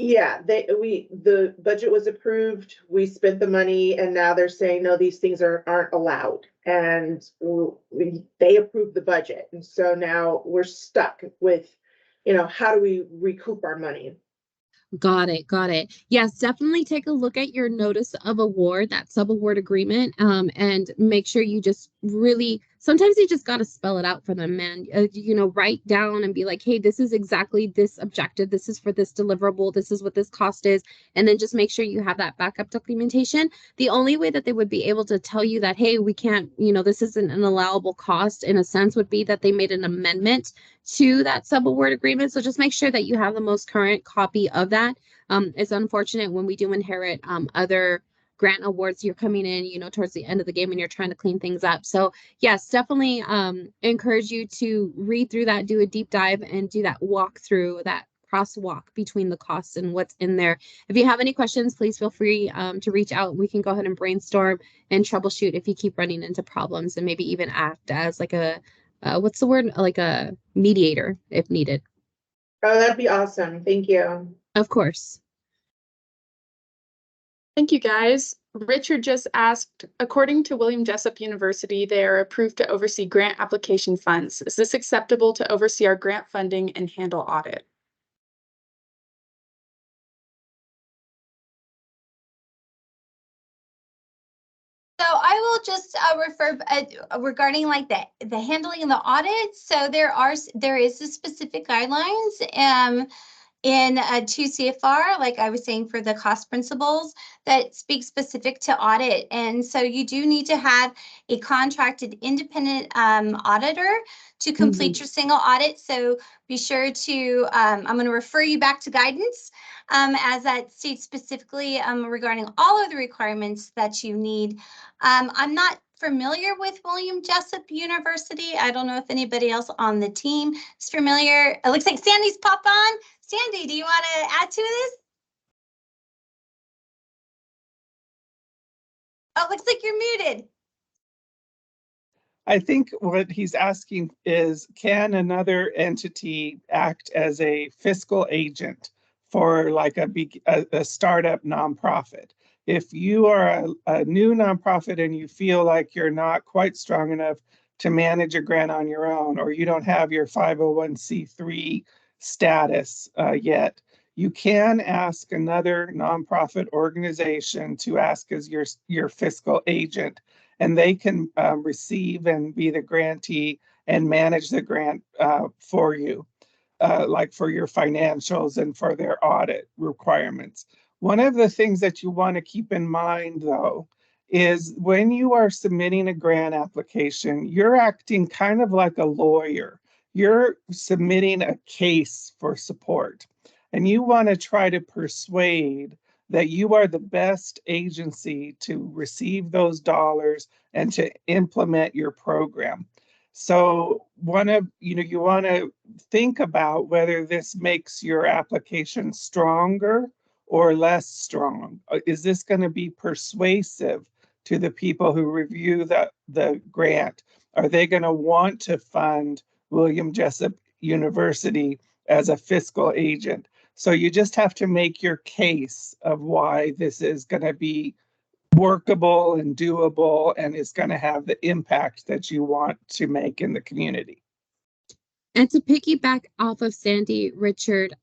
[SPEAKER 7] Yeah, the budget was approved, we spent the money, and now they're saying, no, these things aren't allowed. And they approved the budget, and so now we're stuck with, how do we recoup our money?
[SPEAKER 3] Got it. Got it. Yes, definitely take a look at your notice of award, that sub-award agreement, and make sure you just really, sometimes you just got to spell it out for them, man. Write down and be like, hey, this is exactly this objective. This is for this deliverable. This is what this cost is. And then just make sure you have that backup documentation. The only way that they would be able to tell you that, hey, we can't, this isn't an allowable cost in a sense would be that they made an amendment to that sub-award agreement. So just make sure that you have the most current copy of that. It's unfortunate when we do inherit other grant awards, you're coming in, towards the end of the game and you're trying to clean things up. So yes, definitely encourage you to read through that, do a deep dive and do that walkthrough, that crosswalk between the costs and what's in there. If you have any questions, please feel free to reach out. We can go ahead and brainstorm and troubleshoot if you keep running into problems, and maybe even act as like a what's the word? Like a mediator if needed.
[SPEAKER 7] Oh, that'd be awesome. Thank you.
[SPEAKER 3] Of course.
[SPEAKER 5] Thank you, guys. Richard just asked, according to William Jessup University, they are approved to oversee grant application funds. Is this acceptable to oversee our grant funding and handle audit?
[SPEAKER 1] So I will just refer regarding like the handling of the audit. So there is a specific guidelines in 2 CFR, like I was saying, for the cost principles that speak specific to audit. And so you do need to have a contracted independent auditor to complete your single audit. So be sure to, I'm going to refer you back to guidance as that states specifically regarding all of the requirements that you need. I'm not familiar with William Jessup University. I don't know if anybody else on the team is familiar. It looks like Sandy's popped on. Sandy, do you want to add to this? Oh, it looks like you're muted.
[SPEAKER 4] I think what he's asking is, can another entity act as a fiscal agent for like a startup nonprofit? If you are a new nonprofit and you feel like you're not quite strong enough to manage a grant on your own, or you don't have your 501c3 status yet, you can ask another nonprofit organization to ask as your fiscal agent, and they can receive and be the grantee and manage the grant for you, like for your financials and for their audit requirements. One of the things that you want to keep in mind, though, is when you are submitting a grant application, you're acting kind of like a lawyer. You're submitting a case for support, and you want to try to persuade that you are the best agency to receive those dollars and to implement your program. So you want to think about whether this makes your application stronger or less strong. Is this going to be persuasive to the people who review the grant? Are they going to want to fund William Jessup University as a fiscal agent? So you just have to make your case of why this is going to be workable and doable and is going to have the impact that you want to make in the community.
[SPEAKER 3] And to piggyback off of Sandy, Richard,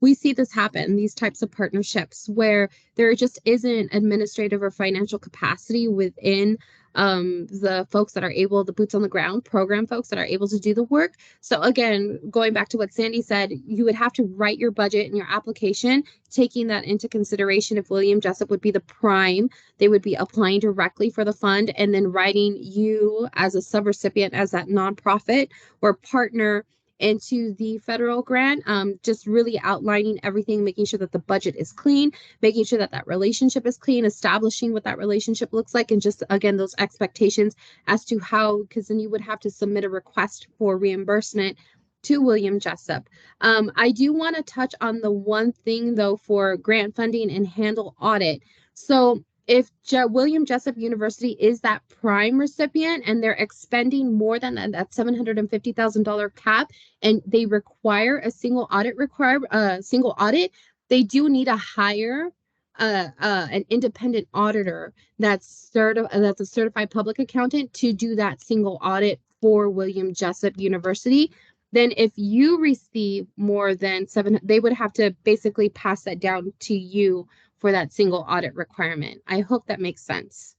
[SPEAKER 3] we see this happen, these types of partnerships where there just isn't administrative or financial capacity within the folks that are able, the boots on the ground program folks that are able to do the work. So again, going back to what Sandy said, you would have to write your budget and your application, taking that into consideration. If William Jessup would be the prime, they would be applying directly for the fund and then writing you as a subrecipient, as that nonprofit or partner into the federal grant, just really outlining everything, making sure that the budget is clean, making sure that that relationship is clean, establishing what that relationship looks like, and just, again, those expectations as to how, because then you would have to submit a request for reimbursement to William Jessup. I do want to touch on the one thing, though, for grant funding and handle audit. So if William Jessup University is that prime recipient and they're expending more than that $750,000 cap, and they require a single audit, they do need to hire an independent auditor that's a certified public accountant to do that single audit for William Jessup University. Then if you receive more than they would have to basically pass that down to you for that single audit requirement. I hope that makes sense.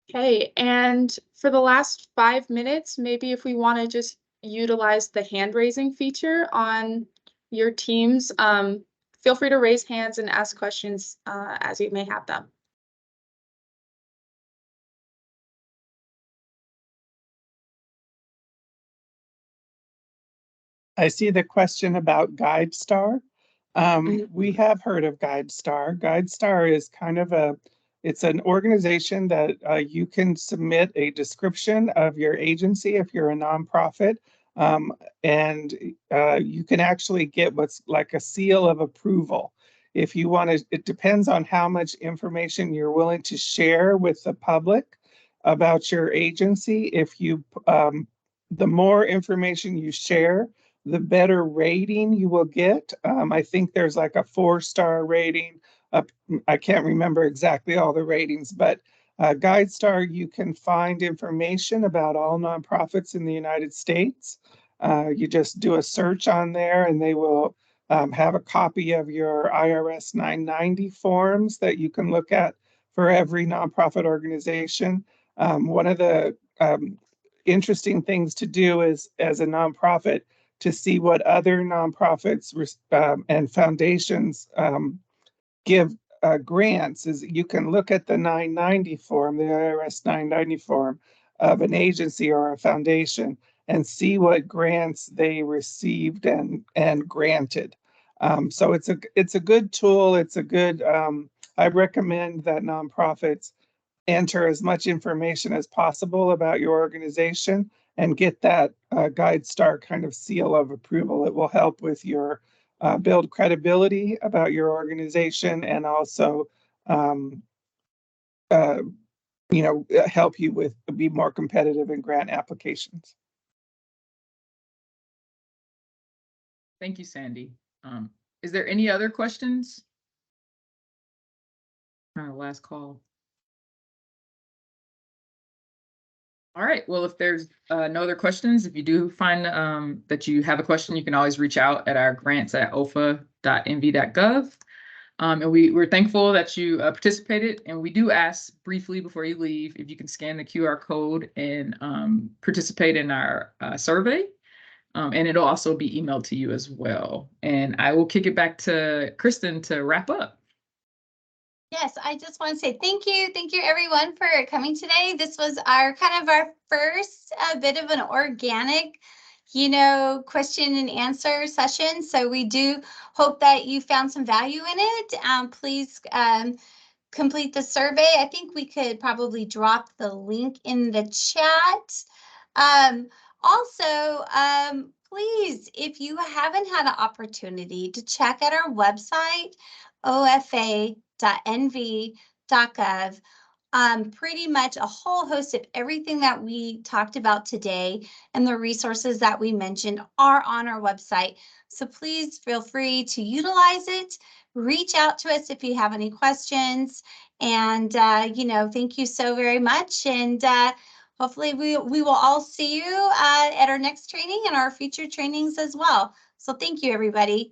[SPEAKER 5] Okay, and for the last 5 minutes, maybe if we want to just utilize the hand raising feature on your teams, feel free to raise hands and ask questions as you may have them.
[SPEAKER 4] I see the question about GuideStar. We have heard of GuideStar. GuideStar is kind of it's an organization that you can submit a description of your agency if you're a nonprofit, and you can actually get what's like a seal of approval. If you want to, it depends on how much information you're willing to share with the public about your agency. If you, the more information you share, the better rating you will get. I think there's like a 4-star rating. I can't remember exactly all the ratings, but GuideStar, you can find information about all nonprofits in the United States. You just do a search on there and they will have a copy of your IRS 990 forms that you can look at for every nonprofit organization. One of the interesting things to do is, as a nonprofit, to see what other nonprofits and foundations give grants is you can look at the 990 form, the IRS 990 form of an agency or a foundation and see what grants they received and granted. So it's a good tool. It's a good, I recommend that nonprofits enter as much information as possible about your organization and get that GuideStar kind of seal of approval. It will help with your build credibility about your organization and also help you with be more competitive in grant applications.
[SPEAKER 2] Thank you, Sandy. Is there any other questions? Our last call. All right, well, if there's no other questions, if you do find that you have a question, you can always reach out at our grants@ofa.nv.gov. And we're thankful that you participated. And we do ask briefly before you leave, if you can scan the QR code and participate in our survey. And it'll also be emailed to you as well. And I will kick it back to Kristen to wrap up.
[SPEAKER 1] Yes, I just want to say thank you. Thank you everyone for coming today. This was our first bit of an organic, question and answer session. So we do hope that you found some value in it. Please complete the survey. I think we could probably drop the link in the chat. Also, please, if you haven't had an opportunity to check out our website, ofa.nv.gov, pretty much a whole host of everything that we talked about today and the resources that we mentioned are on our website. So please feel free to utilize it. Reach out to us if you have any questions. And, thank you so very much. And hopefully we will all see you at our next training and our future trainings as well. So thank you, everybody.